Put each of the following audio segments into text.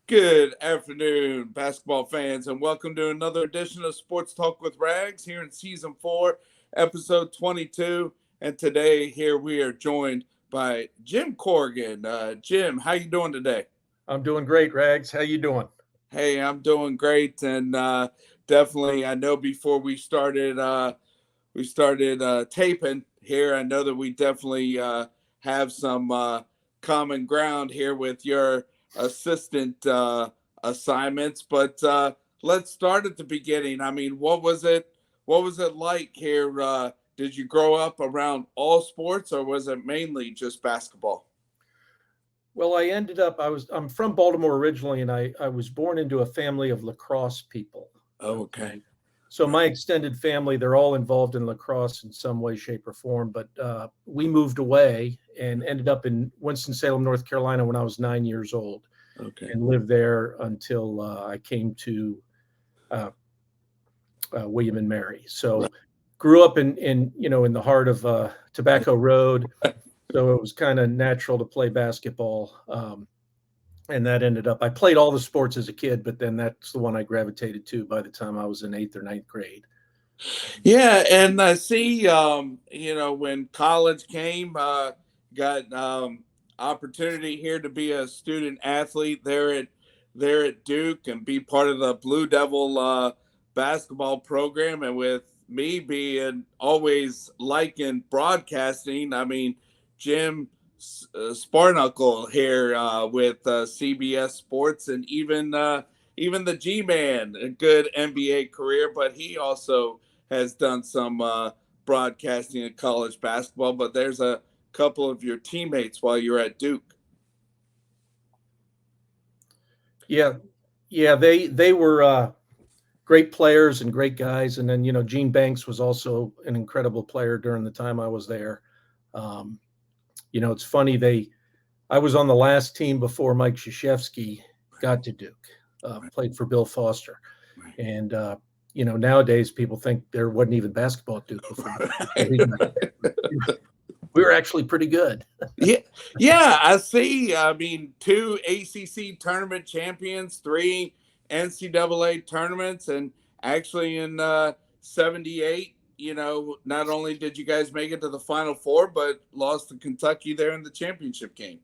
Good afternoon, basketball fans, and welcome to another edition of Sports Talk with Rags here in season 4, episode 22. And today, here we are joined by Jim Corrigan. Jim, how you doing today? I'm doing great, Rags. How you doing? Hey, I'm doing great, and definitely, I know before we started taping here. I know that we definitely have some common ground here with your assistant assignments. But let's start at the beginning. I mean, what was it? What was it like here? Did you grow up around all sports, or was it mainly just basketball? Well, I'm from Baltimore originally, and I was born into a family of lacrosse people. Oh, okay. Okay. So my extended family, they're all involved in lacrosse in some way, shape, or form. But we moved away and ended up in Winston-Salem, North Carolina when I was 9 years old Okay. and lived there until I came to uh, William and Mary. Right. So grew up in the heart of Tobacco Road. So it was kind of natural to play basketball. And that ended up, I played all the sports as a kid, but then that's the one I gravitated to by the time I was in eighth or ninth grade. Yeah, and I see, when college came, got opportunity here to be a student athlete there at Duke and be part of the Blue Devil basketball program. And with me being always liking broadcasting, I mean, Jim Sparkle here with CBS Sports, and even the G Man, a good NBA career, but he also has done some broadcasting in college basketball. But there's a couple of your teammates while you're at Duke. Yeah, yeah, they were great players and great guys. And then Gene Banks was also an incredible player during the time I was there. Um, it's funny I was on the last team before Mike Krzyzewski got to Duke. Played for Bill Foster, and nowadays people think there wasn't even basketball at Duke before. We were actually pretty good. Yeah, yeah, I see. I mean, two ACC tournament champions, three NCAA tournaments, and actually in '78, not only did you guys make it to the Final Four, but lost to Kentucky there in the championship game.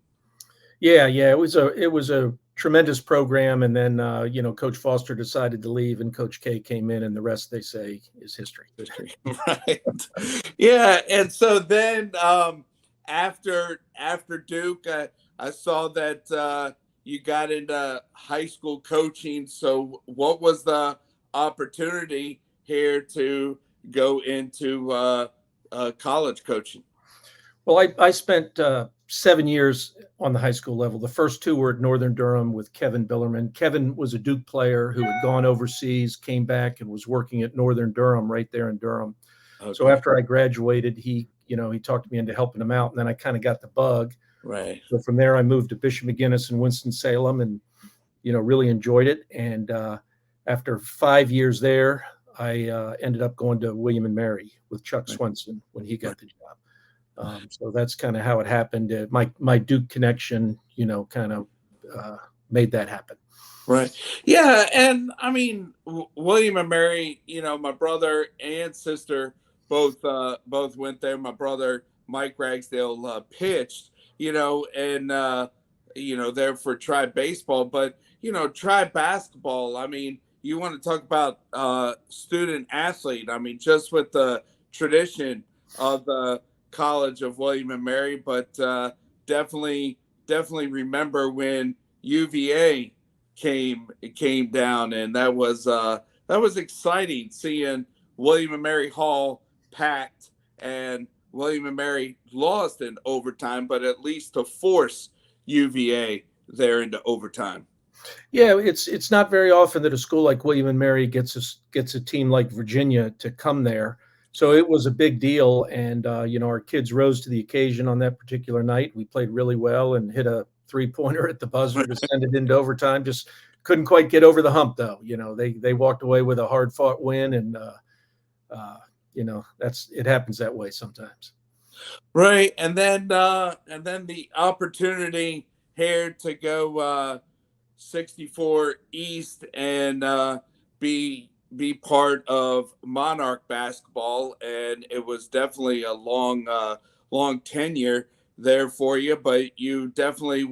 Yeah, it was a tremendous program, and then Coach Foster decided to leave, and Coach K came in, and the rest they say is history. Right. Yeah, and so then after Duke, I saw that you got into high school coaching. So what was the opportunity here to go into college coaching? Well, I spent 7 years on the high school level. The first two were at Northern Durham with Kevin Billerman. Kevin was a Duke player who had gone overseas, came back, and was working at Northern Durham right there in Durham. So Okay. after I graduated, he talked me into helping him out, and then I kind of got the bug. Right. So from there, I moved to Bishop McGuinness in Winston-Salem, and really enjoyed it. And after 5 years there, I ended up going to William and Mary with Chuck Swenson when he got the job. So that's kind of how it happened. My Duke connection, kind of made that happen. Right. Yeah, and I mean William and Mary. My brother and sister both went there. My brother Mike Ragsdale pitched. And there for try baseball, but try basketball. I mean, you want to talk about student athlete. I mean, just with the tradition of the College of William and Mary, but definitely remember when UVA came down, and that was exciting seeing William and Mary Hall packed, and William and Mary lost in overtime, but at least to force UVA there into overtime. Yeah, it's not very often that a school like William and Mary gets a team like Virginia to come there. So it was a big deal, and our kids rose to the occasion on that particular night. We played really well and hit a 3-pointer at the buzzer to send it into overtime. Just couldn't quite get over the hump, though. They walked away with a hard fought win, and it happens that way sometimes. Right, and then the opportunity here to go 64 East and be part of Monarch basketball, and it was definitely a long tenure there for you. But you definitely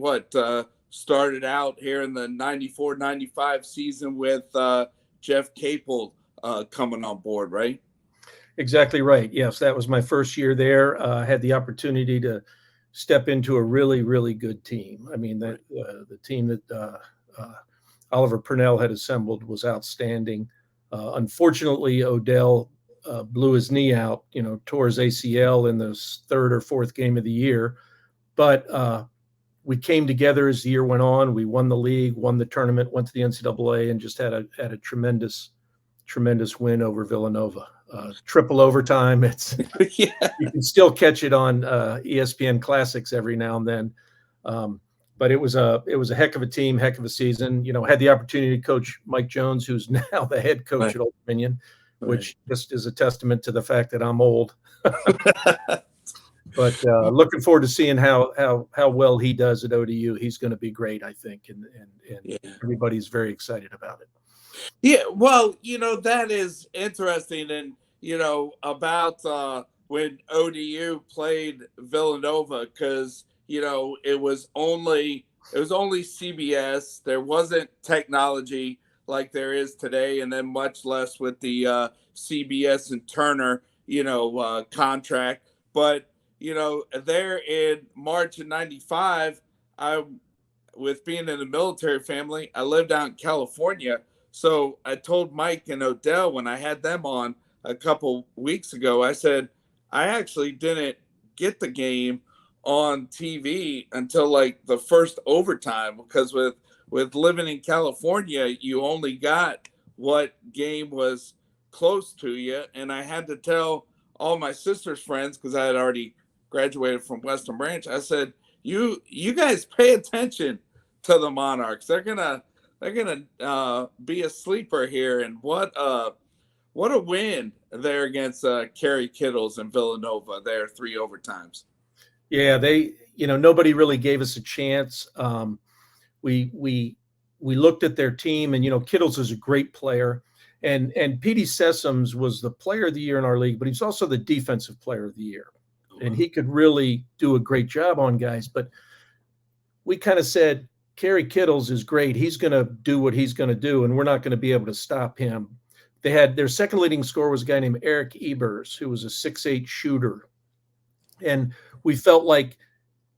started out here in the 94-95 season with Jeff Capel coming on board, right? Exactly right. Yes, that was my first year there. I had the opportunity to step into a really, really good team. I mean, Right. the team that uh, Oliver Purnell had assembled was outstanding. Unfortunately, Odell blew his knee out, tore his ACL in the third or fourth game of the year. But we came together as the year went on. We won the league, won the tournament, went to the NCAA, and just had a tremendous win over Villanova. Triple overtime. Yeah. You can still catch it on ESPN Classics every now and then. But it was a heck of a team, heck of a season. Had the opportunity to coach Mike Jones, who's now the head coach Right. at Old Dominion, Right. which just is a testament to the fact that I'm old. But looking forward to seeing how well he does at ODU. He's going to be great, I think, and Yeah. everybody's very excited about it. Yeah, well, that is interesting. And, about when ODU played Villanova, because, it was only CBS. There wasn't technology like there is today, and then much less with the CBS and Turner, contract. But, there in March of 95, I with being in a military family, I lived out in California. So I told Mike and Odell when I had them on a couple weeks ago, I said, I actually didn't get the game on TV until like the first overtime because with living in California, you only got what game was close to you. And I had to tell all my sister's friends because I had already graduated from Western Branch. I said, you guys pay attention to the Monarchs. They're gonna be a sleeper here, and what a win there against Kerry Kittles and Villanova. There, three overtimes. Yeah, nobody really gave us a chance. We looked at their team, and Kittles is a great player, and Petey Sessoms was the player of the year in our league, but he's also the defensive player of the year, and he could really do a great job on guys. But we kind of said, Kerry Kittles is great. He's going to do what he's going to do, and we're not going to be able to stop him. They had their second leading scorer was a guy named Eric Ebers, who was a 6'8" shooter, and we felt like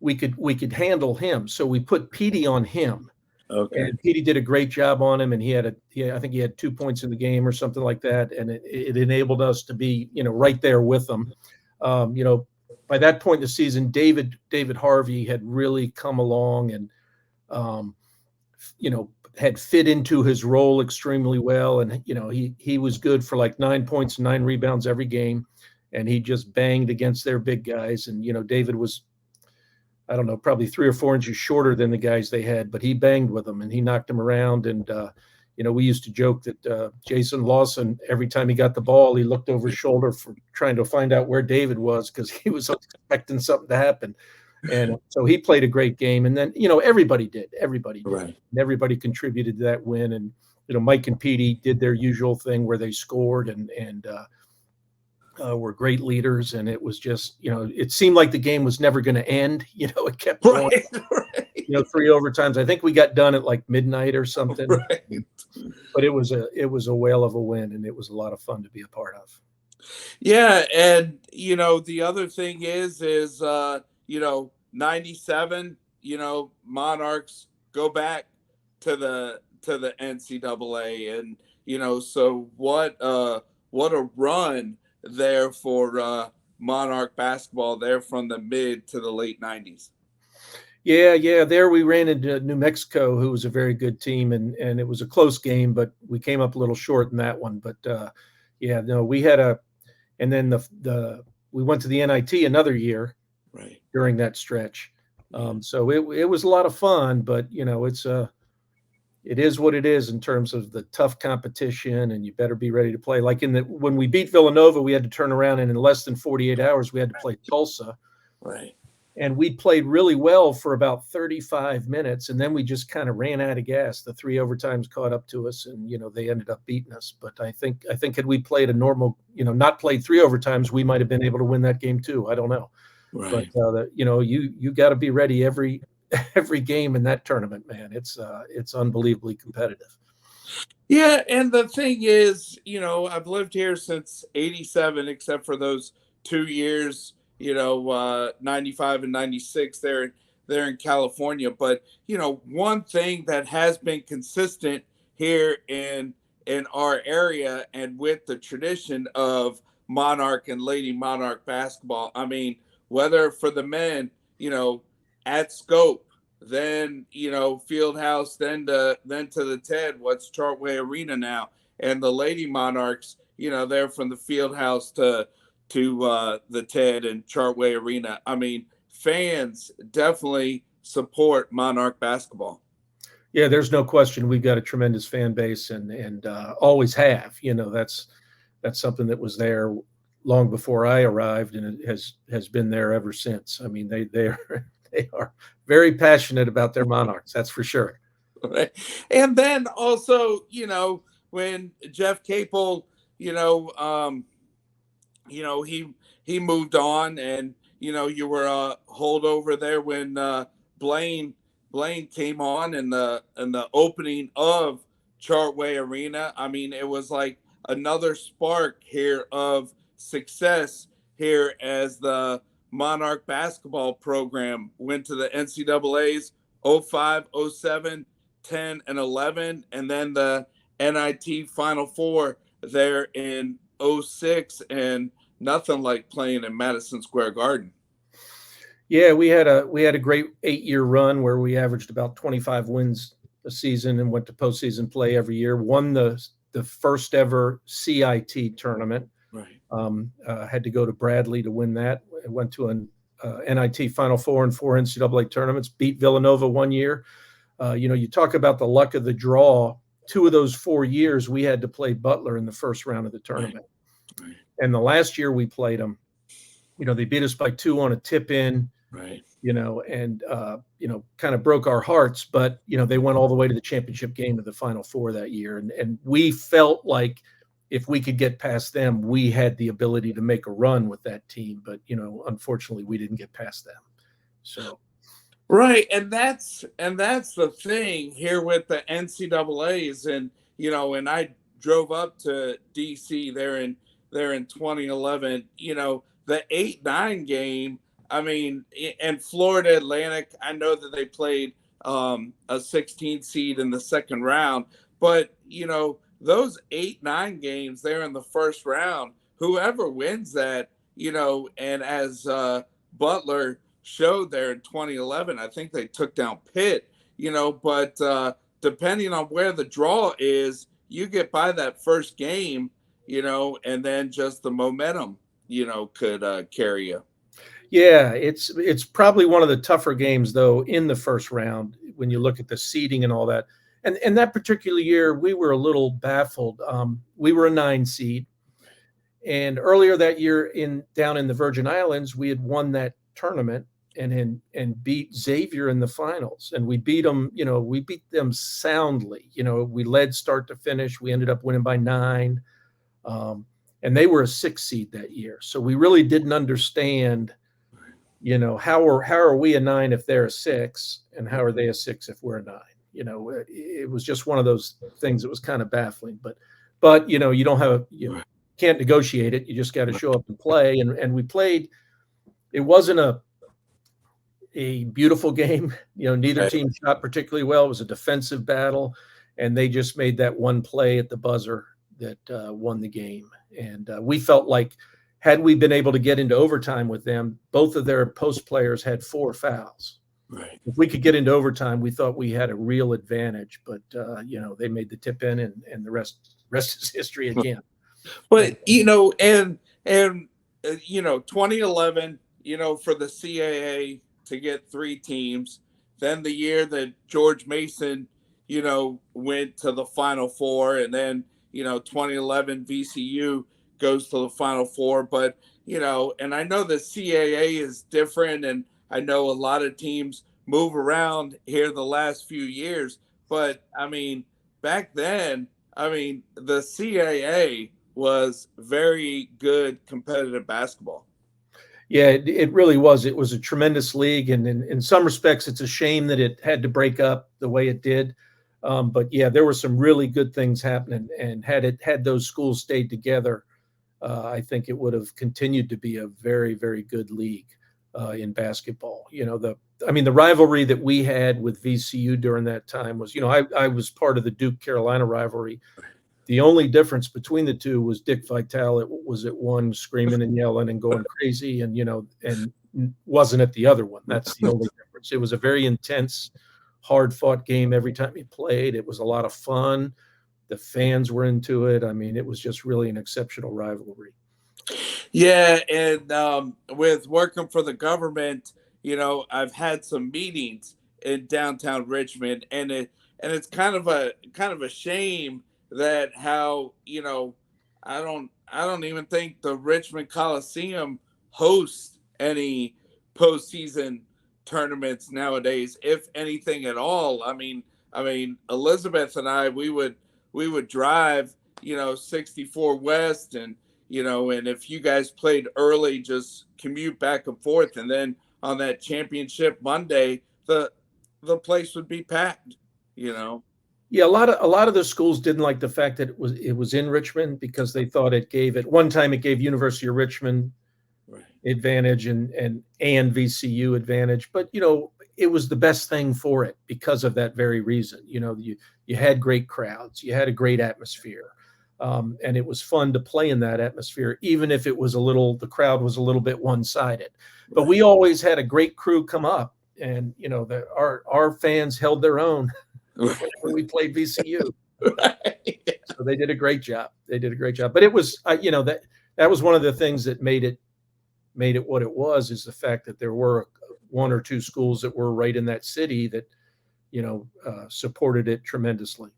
we could handle him, so we put Petey on him. Okay. And Petey did a great job on him, and I think he had 2 points in the game or something like that, and it enabled us to be right there with them. By that point in the season, David Harvey had really come along and had fit into his role extremely well. And, he was good for like 9 points and 9 rebounds every game. And he just banged against their big guys. And, David was, I don't know, probably 3 or 4 inches shorter than the guys they had, but he banged with them and he knocked them around. And, we used to joke that Jason Lawson, every time he got the ball, he looked over his shoulder for trying to find out where David was because he was expecting something to happen. And so he played a great game. And then, everybody did. Right. And everybody contributed to that win. And, Mike and Petey did their usual thing where they scored and were great leaders. And it was just, it seemed like the game was never going to end. It kept going. Right. 3 overtimes. I think we got done at like midnight or something. Right. But it was a whale of a win, and it was a lot of fun to be a part of. Yeah, and the other thing is 97, Monarchs go back to the NCAA, and so what a run there for Monarch basketball there from the mid to the late 90s. Yeah. There we ran into New Mexico, who was a very good team, and it was a close game, but we came up a little short in that one. But we had and then we went to the NIT another year, right, during that stretch. So it was a lot of fun, but it is what it is in terms of the tough competition, and you better be ready to play. Like when we beat Villanova, we had to turn around, and in less than 48 hours, we had to play Tulsa. Right. and we played really well for about 35 minutes, and then we just kind of ran out of gas. The three overtimes caught up to us, and they ended up beating us. But I think had we played a normal, not played three overtimes, we might have been able to win that game too. I don't know, but Right. you got to be ready every every game in that tournament, man. It's unbelievably competitive. Yeah, and the thing is, I've lived here since '87, except for those 2 years, 95 and '96. There in California, but one thing that has been consistent here in our area, and with the tradition of Monarch and Lady Monarch basketball. I mean, whether for the men, at Scope, then Fieldhouse, then to the Ted, what's Chartway Arena now, and the Lady Monarchs, they're from the Fieldhouse to the Ted and Chartway Arena. I mean, fans definitely support Monarch basketball. Yeah, there's no question we've got a tremendous fan base, and always have. That's something that was there long before I arrived, and it has been there ever since. I mean, they are they are very passionate about their Monarchs. That's for sure. Right? And then also, when Jeff Capel, you know, um, he moved on, and you were a holdover there when Blaine Blaine came on in the opening of Chartway Arena. I mean, it was like another spark here of success here as the Monarch basketball program went to the NCAA's 05, 07, 10, and 11, and then the NIT Final Four there in 06, and nothing like playing in Madison Square Garden. Yeah, we had a great 8-year run where we averaged about 25 wins a season and went to postseason play every year. Won the first ever CIT tournament. Right. Had to go to Bradley to win that. Went to an NIT Final Four and 4 NCAA tournaments. Beat Villanova one year. You talk about the luck of the draw. 2 of those 4 years, we had to play Butler in the first round of the tournament. Right. And the last year we played them, they beat us by 2 on a tip in. Right. And kind of broke our hearts, but they went all the way to the championship game of the Final Four that year, and we felt like if we could get past them, we had the ability to make a run with that team. But unfortunately, we didn't get past them. So Right, and that's the thing here with the NCAA's, and I drove up to DC there in 2011. The 8-9 game. I mean, and Florida Atlantic. I know that they played a 16 seed in the second round, but those 8-9 games there in the first round, whoever wins that, and as Butler showed there in 2011. I think they took down Pitt, but depending on where the draw is, you get by that first game, and then just the momentum, could carry you. yeah, it's probably one of the tougher games though in the first round when you look at the seeding and all that. And that particular year, we were a little baffled. We were a 9 seed, and earlier that year down in the Virgin Islands, we had won that tournament and beat Xavier in the finals, and we beat them. We beat them soundly. We led start to finish. We ended up winning by 9, and they were a 6 seed that year. So we really didn't understand. How are we a 9 if they're a 6, and how are they a 6 if we're a 9? It was just one of those things that was kind of baffling. But you don't have can't negotiate it. You just got to show up and play. And we played. It wasn't a beautiful game. Neither team shot particularly well. It was a defensive battle, and they just made that one play at the buzzer that won the game. And we felt like had we been able to get into overtime with them, both of their post players had 4 fouls. Right. If we could get into overtime, we thought we had a real advantage. But they made the tip in, and the rest is history again. But and 2011, for the CAA to get 3 teams. Then the year that George Mason, went to the Final Four, and then 2011 VCU goes to the Final Four. But and I know the CAA is different, and I know a lot of teams move around here the last few years, but I mean, back then, I mean, the CAA was very good competitive basketball. Yeah, it really was. It was a tremendous league, and in some respects, it's a shame that it had to break up the way it did. But yeah, there were some really good things happening, and had those schools stayed together, I think it would have continued to be a very, very good league in basketball. I mean, the rivalry that we had with VCU during that time was, I was part of the Duke Carolina rivalry. The only difference between the two was Dick Vitale was at one screaming and yelling and going crazy, and wasn't at the other one. That's the only difference. It was a very intense, hard fought game every time he played. It was a lot of fun. The fans were into it. I mean, it was just really an exceptional rivalry. Yeah, and with working for the government, I've had some meetings in downtown Richmond, and it's kind of a shame that how I don't even think the Richmond Coliseum hosts any postseason tournaments nowadays, if anything at all. I mean, Elizabeth and I, we would drive, 64 West, and if you guys played early, just commute back and forth, and then on that championship Monday, the place would be packed. You know. Yeah, a lot of the schools didn't like the fact that it was in Richmond because they thought it gave it one time it gave University of Richmond Right. advantage and VCU advantage, but it was the best thing for it because of that very reason. You had great crowds, you had a great atmosphere, and it was fun to play in that atmosphere, even if the crowd was a little bit one sided. But Right. we always had a great crew come up, and our fans held their own whenever we played VCU. Right. So they did a great job. They did a great job. But it was, that was one of the things that made it what it was, is the fact that there were one or two schools that were right in that city that supported it tremendously.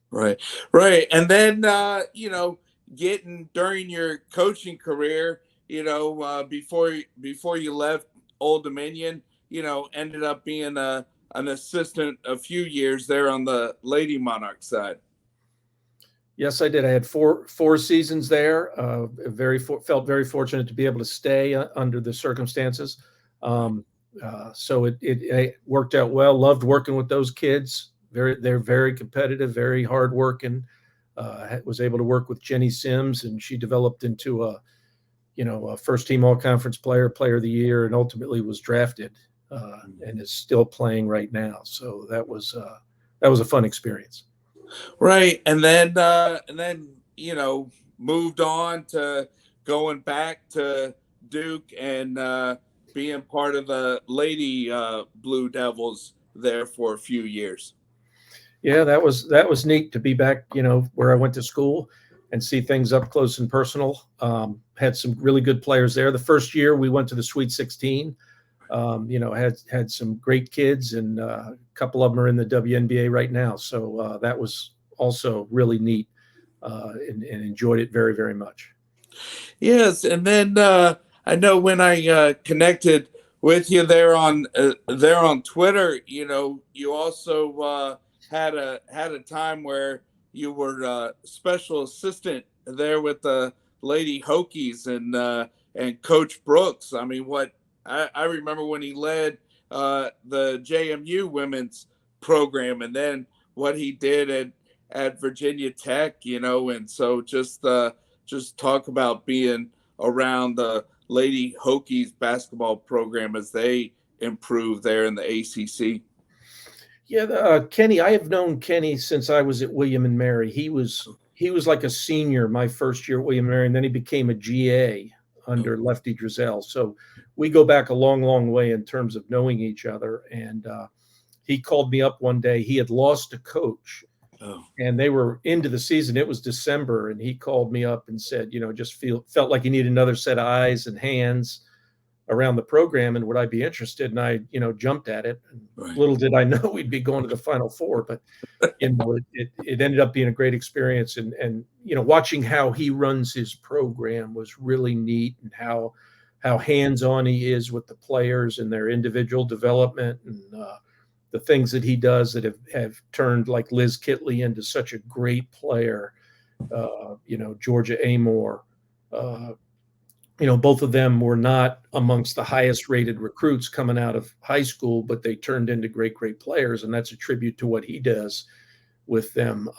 Right. Right. And then getting during your coaching career, before you left Old Dominion, ended up being an assistant a few years there on the Lady Monarch side. Yes, I did. I had four seasons there. Felt very fortunate to be able to stay under the circumstances. So it worked out well. Loved working with those kids. They're very competitive, very hardworking. Was able to work with Jenny Sims, and she developed into a first team all conference player of the year, and ultimately was drafted and is still playing right now. So that was a fun experience. Right. And then moved on to going back to Duke and being part of the Lady Blue Devils there for a few years. Yeah, that was neat to be back, where I went to school and see things up close and personal. Had some really good players there. The first year we went to the Sweet 16. Had some great kids, and a couple of them are in the WNBA right now. So that was also really neat, and enjoyed it very, very much. Yes, and then I know when I connected with you there on Twitter, you also had a time where you were special assistant there with the Lady Hokies and Coach Brooks. I mean, what I remember when he led the JMU women's program, and then what he did at Virginia Tech, and so just talk about being around the Lady Hokies basketball program as they improve there in the ACC. Yeah, Kenny. I have known Kenny since I was at William and Mary. He was like a senior my first year at William and Mary, and then he became a GA under Lefty Drizel. So we go back a long, long way in terms of knowing each other. And he called me up one day. He had lost a coach, Oh, and they were into the season. It was December, and he called me up and said, just felt like he needed another set of eyes and hands around the program, and would I be interested? And I, jumped at it. And right. little did I know we'd be going to the Final Four, but it ended up being a great experience. And watching how he runs his program was really neat, and how how hands-on he is with the players and their individual development, and the things that he does that have turned like Liz Kitley into such a great player. Georgia Amore, both of them were not amongst the highest rated recruits coming out of high school, but they turned into great, great players. And that's a tribute to what he does with them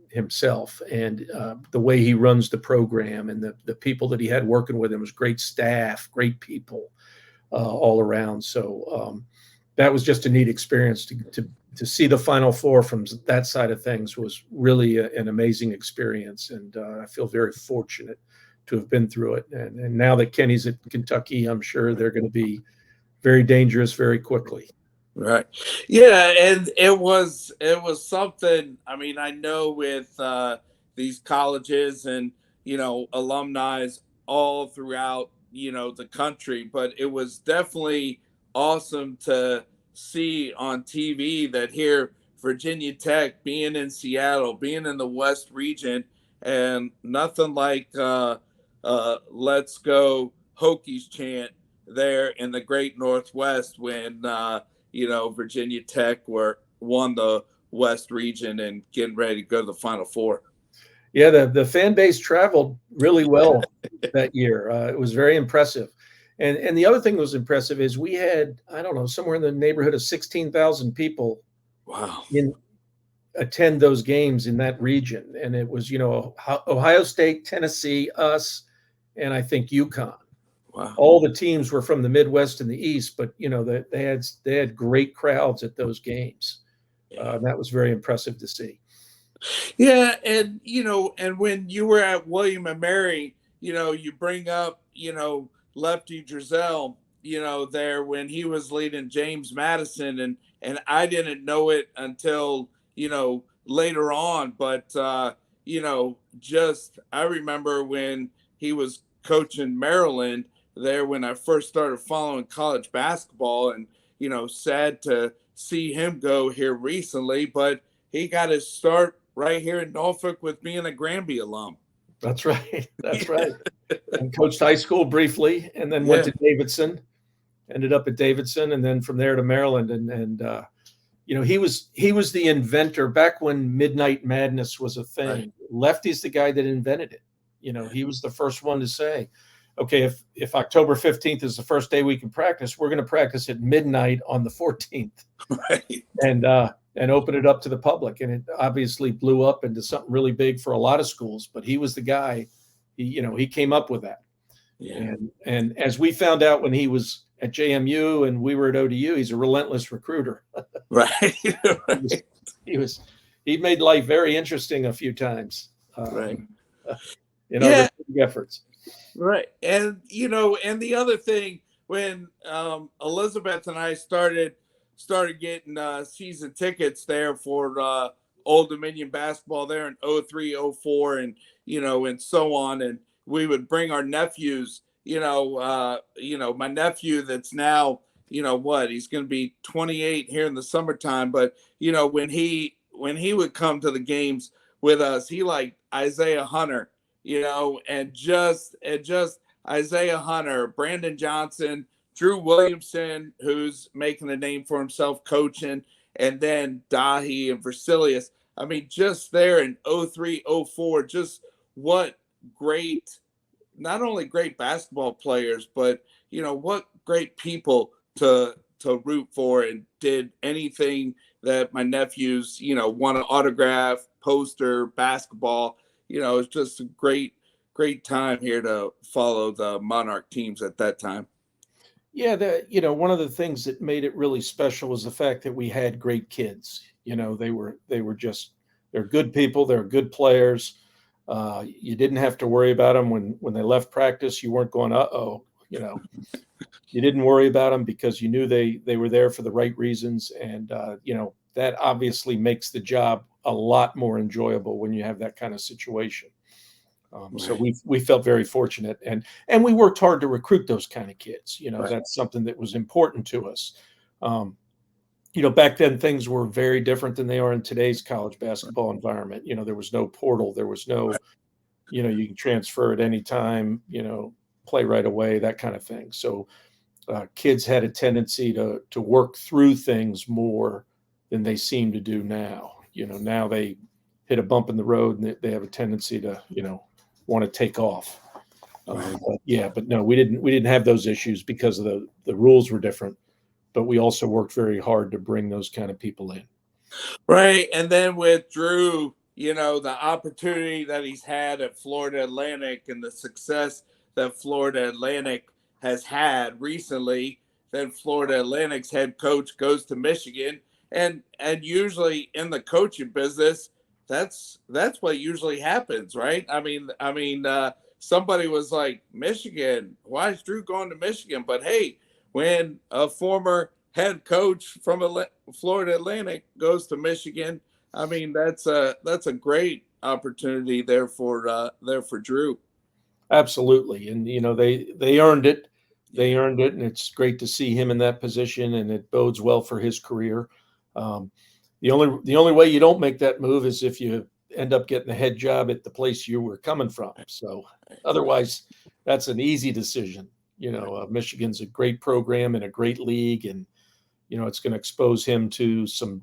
himself, and the way he runs the program, and the people that he had working with him was great staff, great people all around. So that was just a neat experience to see the Final Four from that side of things. Was really an amazing experience. And I feel very fortunate to have been through it. And now that Kenny's at Kentucky, I'm sure they're going to be very dangerous very quickly. Right. Yeah, and it was something. I mean, I know with these colleges and alumni all throughout the country, but it was definitely awesome to see on TV that here Virginia Tech being in Seattle, being in the West region, and nothing like "Let's Go Hokies" chant there in the Great Northwest when Virginia Tech won the West region and getting ready to go to the Final Four. Yeah, the fan base traveled really well that year. It was very impressive. And the other thing that was impressive is we had, I don't know, somewhere in the neighborhood of 16,000 people Wow. attend those games in that region. And it was, Ohio State, Tennessee, us, and I think UConn. Wow. All the teams were from the Midwest and the East, but they had great crowds at those games. That was very impressive to see. Yeah, and and when you were at William and Mary, you bring up, Lefty Driesell, there when he was leading James Madison, and I didn't know it until later on, but just I remember when he was coaching Maryland there when I first started following college basketball, and sad to see him go here recently, but he got his start right here in Norfolk with being a Granby alum. That's right. That's right. And coached high school briefly, and then went to Davidson, ended up at Davidson, and then from there to Maryland. And he was the inventor back when Midnight Madness was a thing. Right. Lefty's the guy that invented it. He was the first one to say, okay, if October 15th is the first day we can practice, we're going to practice at midnight on the 14th. Right. And open it up to the public. And it obviously blew up into something really big for a lot of schools, but he was the guy, he came up with that. Yeah. And as we found out when he was at JMU and we were at ODU, he's a relentless recruiter. Right. He made life very interesting a few times. Right. Other efforts. Right. And, and the other thing, when Elizabeth and I started getting season tickets there for Old Dominion basketball there in 03, 04, and and so on, and we would bring our nephews. My nephew that's now he's going to be 28 here in the summertime, but when he would come to the games with us, he liked Isaiah Hunter, and just Isaiah Hunter, Brandon Johnson, Drew Williamson, who's making a name for himself coaching, and then Dahi and Versilius. I mean, just there in 03, 04, just what great, not only great basketball players, but, what great people to root for, and did anything that my nephews, want to autograph, poster, basketball. It's just a great time here to follow the Monarch teams at that time. Yeah, one of the things that made it really special was the fact that we had great kids. They're good people. They're good players. You didn't have to worry about them when they left practice. You weren't going, uh-oh, you didn't worry about them because you knew they were there for the right reasons. And, that obviously makes the job a lot more enjoyable when you have that kind of situation. Right. So we felt very fortunate, and we worked hard to recruit those kind of kids. Right. That's something that was important to us. Back then things were very different than they are in today's college basketball environment. There was no portal. There was no, you can transfer at any time. play right away, that kind of thing. So kids had a tendency to work through things more than they seem to do now. Now they hit a bump in the road and they have a tendency to want to take off. Right. But no, we didn't have those issues because of the rules were different, but we also worked very hard to bring those kind of people in. Right. And then with Drew, the opportunity that he's had at Florida Atlantic and the success that Florida Atlantic has had recently, then Florida Atlantic's head coach goes to Michigan. And usually in the coaching business, that's what usually happens, right? Somebody was like, Michigan, why is Drew going to Michigan? But hey, when a former head coach from Florida Atlantic goes to Michigan, that's a great opportunity there for Drew. Absolutely, and they earned it. They earned it, and it's great to see him in that position, and it bodes well for his career. Um, the only way you don't make that move is if you end up getting a head job at the place you were coming from. So otherwise, that's an easy decision. Michigan's a great program and a great league, and it's going to expose him to some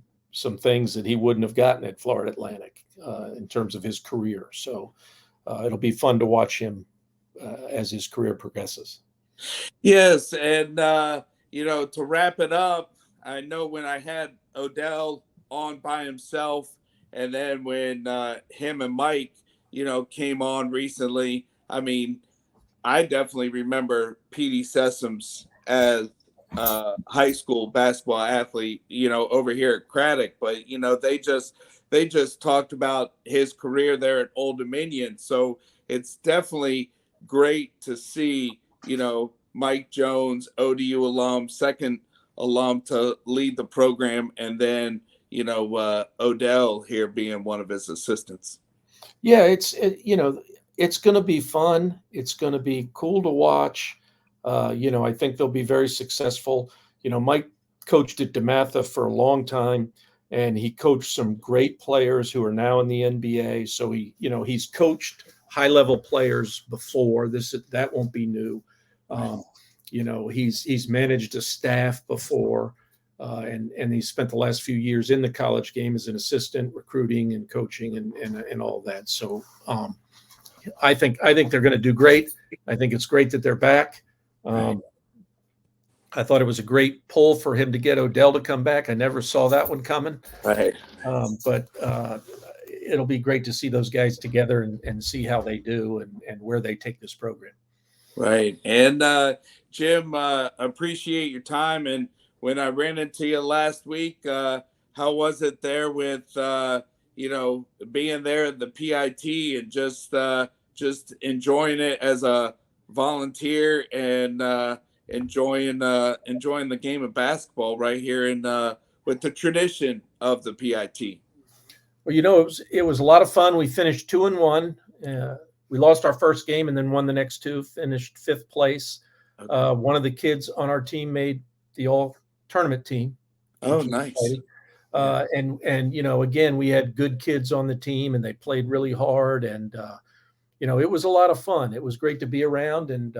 things that he wouldn't have gotten at Florida Atlantic in terms of his career. So it'll be fun to watch him as his career progresses. Yes, and to wrap it up, I know when I had Odell on by himself, and then when him and Mike, came on recently. I definitely remember Petey Sessoms as a high school basketball athlete, over here at Craddock. But they just talked about his career there at Old Dominion. So it's definitely great to see, Mike Jones, ODU alum, second alum to lead the program, and then Odell here being one of his assistants. Yeah, it's going to be fun. It's going to be cool to watch. I think they'll be very successful. Mike coached at DeMatha for a long time, and he coached some great players who are now in the NBA. So he's coached high level players before. That won't be new. He's managed a staff before. And he spent the last few years in the college game as an assistant, recruiting and coaching and all that. So I think they're going to do great. I think it's great that they're back. I thought it was a great pull for him to get Odell to come back. I never saw that one coming. Right. But it'll be great to see those guys together and see how they do and where they take this program. Right. And Jim, appreciate your time. And when I ran into you last week, how was it there with being there at the PIT and just enjoying it as a volunteer and enjoying the game of basketball right here in with the tradition of the PIT? Well, it was a lot of fun. We finished 2-1. We lost our first game and then won the next two. Finished 5th place. Okay. One of the kids on our team made the all tournament team. Oh, nice. And again, we had good kids on the team and they played really hard. And, it was a lot of fun. It was great to be around. And,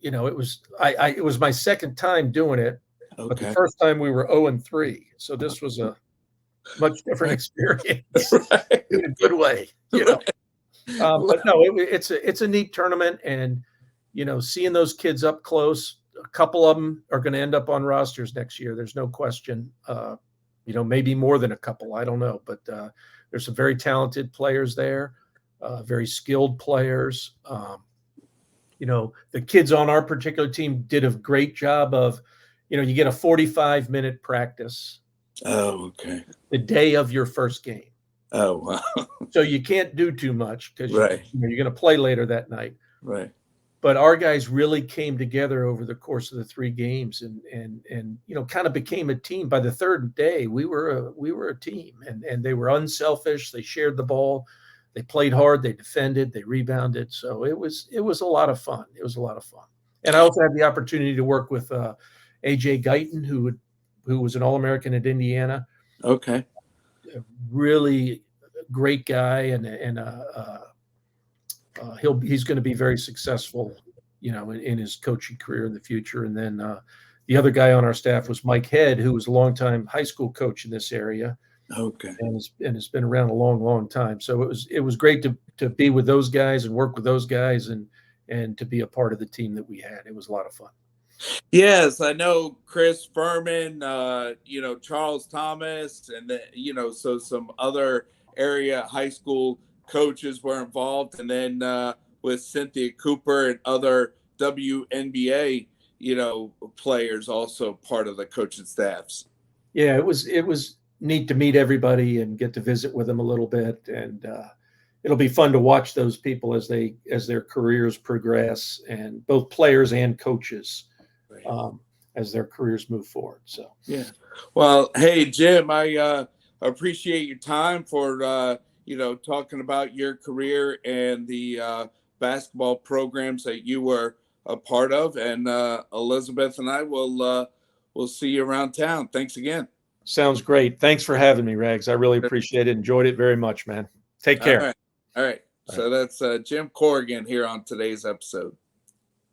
it was my second time doing it. Okay. But the first time we were 0-3. So this was a much different experience in a good way. But no, it's a neat tournament. And, seeing those kids up close, a couple of them are going to end up on rosters next year. There's no question. Maybe more than a couple. I don't know. But there's some very talented players there, very skilled players. The kids on our particular team did a great job of, you get a 45-minute practice. Oh, okay. The day of your first game. Oh, wow. So you can't do too much because you're going to play later that night. Right. But our guys really came together over the course of the 3 games and kind of became a team. By the third day, we were a team and they were unselfish. They shared the ball. They played hard. They defended. They rebounded. So it was a lot of fun. It was a lot of fun. And I also had the opportunity to work with AJ Guyton, who was an All-American at Indiana. Okay. A really great guy and a he's going to be very successful, in his coaching career in the future. And then the other guy on our staff was Mike Head, who was a longtime high school coach in this area, Okay. and has been around a long, long time. So it was great to be with those guys and work with those guys and to be a part of the team that we had. It was a lot of fun. Yes, I know Chris Furman, Charles Thomas, and so some other area high school coaches were involved, and then with Cynthia Cooper and other WNBA, players also part of the coaching staffs. Yeah, it was neat to meet everybody and get to visit with them a little bit, and it'll be fun to watch those people as their careers progress, and both players and coaches. As their careers move forward. So yeah. Well, hey Jim, I appreciate your time for talking about your career and the basketball programs that you were a part of. And Elizabeth and I will see you around town. Thanks again. Sounds great. Thanks for having me, Rags. I really appreciate it. Enjoyed it very much, man. Take care. All right. So that's Jim Corrigan here on today's episode.